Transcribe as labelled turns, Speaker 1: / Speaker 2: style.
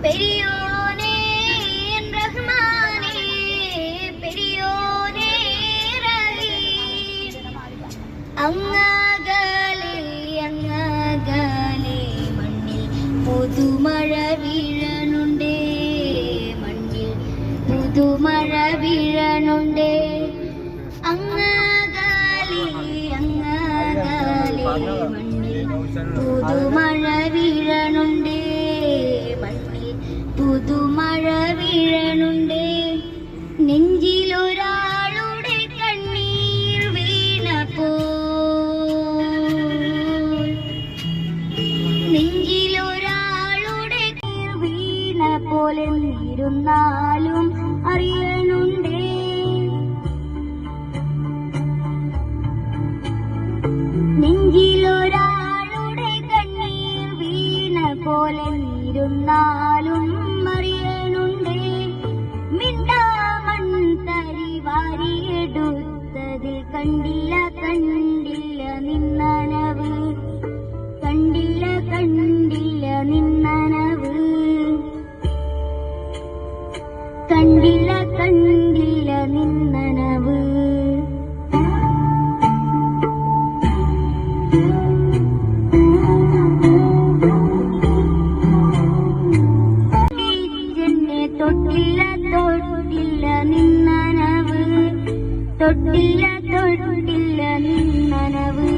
Speaker 1: പെരിയോനേ റഹ്മാനേ പെരിയോനേ റഹീം അങ്ങകലെ മണ്ണിൽ പുതുമഴ വീഴനുണ്ടേ മണ്ണിൽ പുതുമഴ വീഴനുണ്ടേ അങ്ങകലെ മണ്ണിൽ പുതുമഴ വീഴനുണ്ടേ മണ്ണിൽ പുതുമഴ വീഴനുണ്ടേ നെഞ്ചിലൊരാളുടെ കണ്ണീർ വീണപ്പോ നെഞ്ചിലൊരാളുടെ വീണ പോലെ ഇരുന്നാലും അറിയണുണ്ടേ നെഞ്ചിലൊരാളുടെ കണ്ണീർ വീണ പോലെ ഇരുന്നാലും അറിയണുണ്ടേ മിണ്ടാമൺ തരി വാരിയെടുത്തതിൽ കണ്ടില്ല നിന്നനവ് കണ്ടില്ല നിന്നനവ് കണ്ടില്ല നിന്നനവ് തൊട്ടില്ല നിന്നനവ് തൊട്ടില്ല നിന്നനവ്